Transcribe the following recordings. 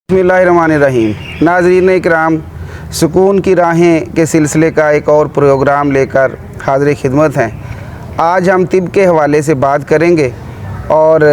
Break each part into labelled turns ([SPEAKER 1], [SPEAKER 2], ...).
[SPEAKER 1] बिस्मिल्लाहिर्रहमानिर्रहीम। नाज़रीन इकराम, सुकून की राहें के सिलसिले का एक और प्रोग्राम लेकर हाज़िर खिदमत हैं। आज हम तिब के हवाले से बात करेंगे और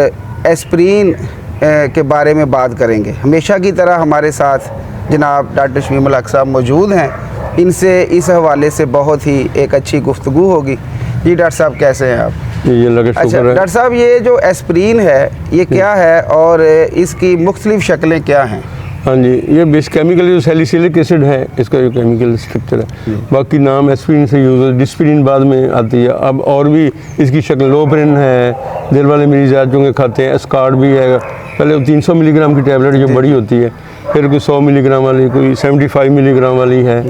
[SPEAKER 1] एस्प्रीन के बारे में बात करेंगे। हमेशा की तरह हमारे साथ जनाब डॉक्टर शमीम उल हक साहब मौजूद हैं। इनसे इस हवाले से बहुत ही एक अच्छी गुफ्तगू होगी। जी डॉक्टर साहब, कैसे हैं आप? अच्छा डॉक्टर साहब, ये जो एस्प्रीन है ये क्या है और इसकी मुख्तलिफ शक्लें क्या हैं?
[SPEAKER 2] हाँ जी, ये बेस केमिकल जो सैलिसिलिक एसिड है, इसका जो केमिकल स्ट्रक्चर है, बाकी नाम एस्प्रीन से यूज़ है, डिस्प्रीन बाद में आती है। अब और भी इसकी शक्ल लोप्रिन है, दिल वाले मरीज आ चुके खाते हैं। एस्कार्ड भी है, पहले 300 मिलीग्राम की टैबलेट जो बड़ी होती है, फिर कोई 100 मिलीग्राम वाली, कोई 75 मिलीग्राम वाली है।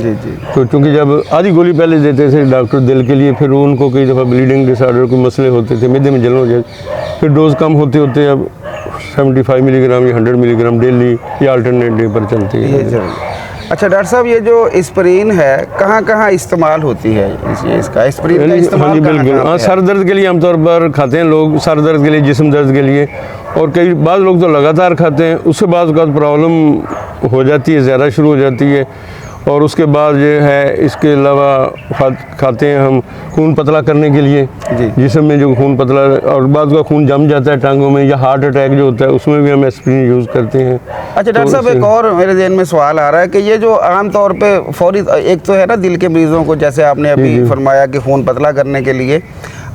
[SPEAKER 2] तो चूँकि जब आधी गोली पहले देते थे डॉक्टर दिल के लिए, फिर उनको कई दफ़ा ब्लीडिंग डिसऑर्डर को मसले होते थे, मिदे में जलन हो जाए, फिर डोज कम होते होते अब 75 मिलीग्राम या 100 मिलीग्राम डेली या अल्टरनेट डे पर चलती है।
[SPEAKER 1] अच्छा डॉक्टर साहब, ये जो एस्प्रीन है कहाँ कहाँ इस्तेमाल होती है? इसका एस्प्रीन का इस्तेमाल?
[SPEAKER 2] हाँ जी बिल्कुल, हाँ, सर दर्द के लिए आमतौर पर खाते हैं लोग, सर दर्द के लिए, जिस्म दर्द के लिए, और कई बाद लोग तो लगातार खाते हैं। उसके बाद प्रॉब्लम हो जाती है, ज़्यादा शुरू हो जाती है, और उसके बाद जो है इसके अलावा खाते हैं हम खून पतला करने के लिए, जिसम में जो खून पतला, और बाद का खून जम जाता है टांगों में, या हार्ट अटैक जो होता है उसमें भी हम एस्प्रीन यूज़ करते हैं।
[SPEAKER 1] अच्छा डॉक्टर साहब, एक और मेरे ज़हन में सवाल आ रहा है कि ये जो आम तौर पे फौरी, एक तो है ना दिल के मरीज़ों को, जैसे आपने अभी फरमाया कि खून पतला करने के लिए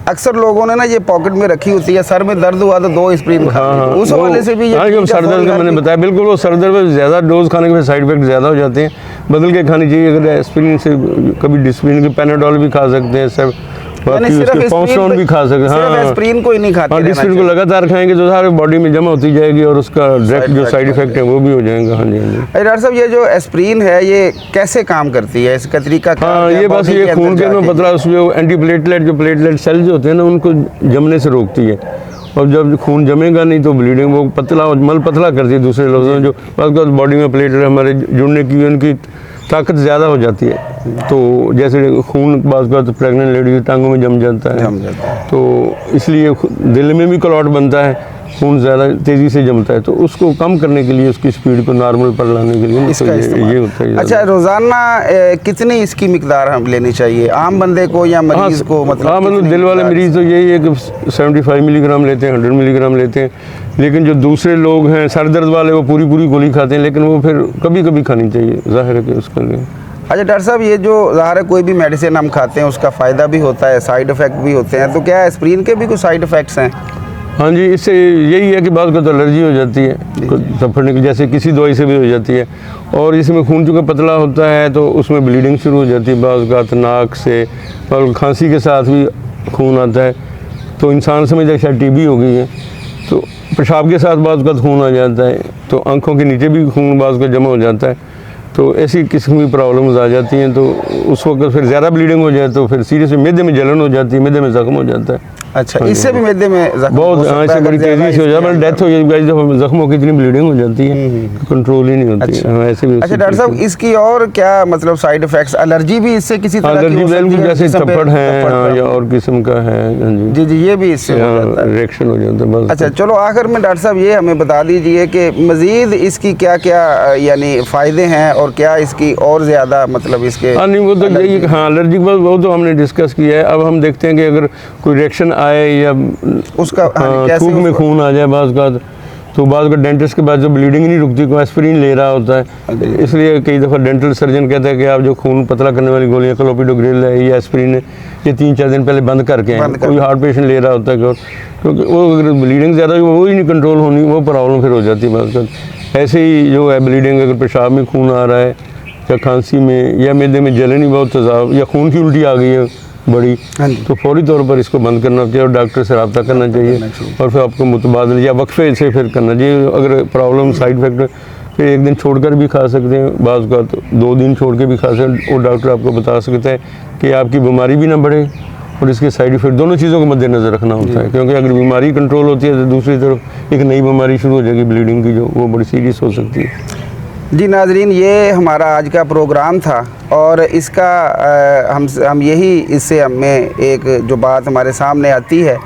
[SPEAKER 1] अक्सर लोगों ने ना ये पॉकेट में रखी होती है, सर में दर्द हुआ तो 2 एस्प्रीन खा ली। उस हवाले से भी ये
[SPEAKER 2] सर दर्द का मैंने बताया, बिल्कुल वो सर दर्द में ज़्यादा डोज खाने के साइड इफेक्ट ज़्यादा हो जाते हैं, बदल के खानी चाहिए। अगर एस्प्रीन से कभी डिस्प्रीन की पैनाडोल भी खा सकते हैं सर, पॉन्स्टोन भी खा सकते हैं। हाँ,
[SPEAKER 1] एस्प्रीन को ही नहीं खाते,
[SPEAKER 2] डिस्प्रीन को लगातार खाएंगे तो सारे बॉडी में जमा होती जाएगी और उसका डायरेक्ट जो साइड इफेक्ट है वो भी हो जाएगा। हाँ जी, हाँ जी।
[SPEAKER 1] डॉक्टर साहब, ये जो एस्प्रीन है ये कैसे काम करती है, इसका तरीका क्या?
[SPEAKER 2] हाँ, ये बस ये खून के ना पतला, उसमें एंटी प्लेटलेट, जो प्लेटलेट सेल जो होते हैं ना, उनको जमने से रोकती है, और जब खून जमेगा नहीं तो ब्लीडिंग वो पतला, मल पतला करती है। दूसरे लफ्ज़ों में जो बॉडी में प्लेटलेट हमारे जुड़ने की उनकी ताकत ज़्यादा हो जाती है, तो जैसे खून बाज़ का तो प्रेग्नेंट लेडी टांगों में जम जाता है, तो इसलिए दिल में भी क्लॉट बनता है, खून ज़्यादा तेज़ी से जमता है, तो उसको कम करने के लिए, उसकी स्पीड को नॉर्मल पर लाने के लिए
[SPEAKER 1] इसका
[SPEAKER 2] ये होता है।
[SPEAKER 1] अच्छा, रोज़ाना कितनी इसकी मिकदार हम लेनी चाहिए आम बंदे को या मरीज़ को?
[SPEAKER 2] मतलब दिल वाले मरीज़ तो यही है कि 75 मिलीग्राम लेते हैं, 100 मिलीग्राम लेते हैं, लेकिन जो दूसरे लोग हैं सर दर्द वाले वो पूरी गोली खाते हैं, लेकिन वो फिर कभी कभी खानी चाहिए, ज़ाहिर है कि उसके लिए।
[SPEAKER 1] अच्छा डॉक्टर साहब, ये जो ज़ाहिर है कोई भी मेडिसिन हम खाते हैं उसका फ़ायदा भी होता है, साइड इफ़ेक्ट भी होते हैं, तो क्या एस्प्रीन के भी कुछ साइड इफ़ेक्ट्स हैं?
[SPEAKER 2] हाँ जी, इससे यही है कि बाद का तो एलर्जी हो जाती है, सफरने की, जैसे किसी दवाई से भी हो जाती है, और इसमें खून चूँकि पतला होता है तो उसमें ब्लीडिंग शुरू हो जाती है, बाद का नाक से, और खांसी के साथ भी खून आता है, तो इंसान समझता है शायद टीबी हो गई है, तो पेशाब के साथ बाद का खून आ जाता है, तो आँखों के नीचे भी खून बाद का जमा हो जाता है, तो ऐसी किस्म की प्रॉब्लम्स आ जाती हैं। तो उस वक्त फिर ज़्यादा ब्लीडिंग हो जाए तो फिर सीरियस मैदे में जलन हो जाती है, मैदे में ज़ख्म हो जाता है।
[SPEAKER 1] अच्छा, इससे भी मैदे में
[SPEAKER 2] बहुत, हाँ, इससे बड़ी तेज़ी से हो जाता है, डेथ हो जाती है, जख्मों की इतनी ब्लीडिंग हो जाती है, कंट्रोल ही नहीं होती है। हाँ, ऐसे भी।
[SPEAKER 1] अच्छा डॉक्टर साहब, इसकी और क्या मतलब साइड इफेक्ट्स? एलर्जी भी इससे किसी तरह की हो सकती है?
[SPEAKER 2] जैसे थप्पड़ है या और किस्म का है।
[SPEAKER 1] जी जी, ये भी इससे
[SPEAKER 2] रिएक्शन हो जाता है बस।
[SPEAKER 1] अच्छा चलो, आखिर में डॉक्टर साहब ये हमें बता दीजिए कि मज़ीद इसकी क्या क्या यानी फ़ायदे हैं और क्या इसकी और ज़्यादा मतलब इसके?
[SPEAKER 2] हाँ नहीं, वो तो यही, हाँ, एलर्जी वो तो हमने डिस्कस किया है। अब हम देखते हैं कि अगर कोई रिएक्शन आए या
[SPEAKER 1] उसका
[SPEAKER 2] थूक में खून आ जाए बाज़ का, तो बाद का डेंटिस्ट के बाद जो ब्लीडिंग नहीं रुकती, कोई एस्प्रीन ले रहा होता है, इसलिए कई दफ़ा डेंटल सर्जन कहता है कि आप जो खून पतला करने वाली गोलियाँ, क्लोपिडोग्रिल है या एस्प्रीन है, ये 3-4 दिन पहले बंद करके आए। कोई हार्ट पेशेंट ले रहा होता है, क्योंकि वो अगर ब्लीडिंग ज़्यादा वो ही नहीं कंट्रोल होनी, वो प्रॉब्लम फिर हो जाती है बाज़ का। ऐसे ही जो है ब्लीडिंग, अगर पेशाब में खून आ रहा है या खांसी में या मैदे में जलन ही बहुत तेज़ाब या खून की उल्टी आ गई है बड़ी, तो फौरी तौर पर इसको बंद करना चाहिए और डॉक्टर से रब्ता करना चाहिए, और फिर आपको मुतबादल या वक्फे से फिर करना चाहिए। अगर प्रॉब्लम साइड इफेक्ट फिर एक दिन छोड़कर भी खा सकते हैं, बाज़ का तो 2 दिन छोड़ के भी खा सकते हैं, और डॉक्टर आपको बता सकता है कि आपकी बीमारी भी ना बढ़े और इसके साइड इफेक्ट, दोनों चीज़ों को मद्देनज़र रखना होता है, क्योंकि अगर बीमारी कंट्रोल होती है तो दूसरी तरफ एक नई बीमारी शुरू हो जाएगी ब्लीडिंग की, जो वो बड़ी सीरियस हो सकती है।
[SPEAKER 1] जी नाजरीन, ये हमारा आज का प्रोग्राम था, और इसका हम यही, इससे हमें एक जो बात हमारे सामने आती है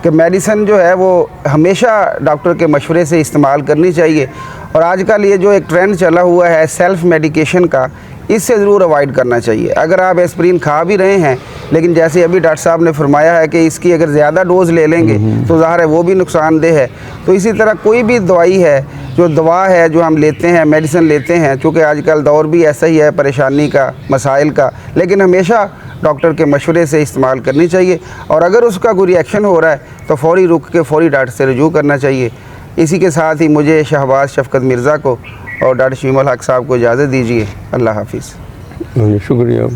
[SPEAKER 1] कि मेडिसिन जो है वो हमेशा डॉक्टर के मशवरे से इस्तेमाल करनी चाहिए, और आजकल ये जो एक ट्रेंड चला हुआ है सेल्फ मेडिकेशन का, इससे ज़रूर अवॉइड करना चाहिए। अगर आप एस्पिरिन खा भी रहे हैं, लेकिन जैसे अभी डॉक्टर साहब ने फरमाया है कि इसकी अगर ज़्यादा डोज ले लेंगे तो ज़ाहिर है वो भी नुकसानदेह है। तो इसी तरह कोई भी दवाई है, जो दवा है जो हम लेते हैं, मेडिसिन लेते हैं, चूँकि आजकल दौर भी ऐसा ही है परेशानी का, मसाइल का, लेकिन हमेशा डॉक्टर के मशवरे से इस्तेमाल करनी चाहिए। और अगर उसका कोई रिएक्शन हो रहा है तो फ़ौरी रुक के फ़ौरी डॉक्टर से रजू करना चाहिए। इसी के साथ ही मुझे शहबाज शफ़क़त मिर्ज़ा को और डॉक्टर शीमल हक साहब को इजाज़त दीजिए। अल्लाह हाफिज़।
[SPEAKER 2] शुक्रिया।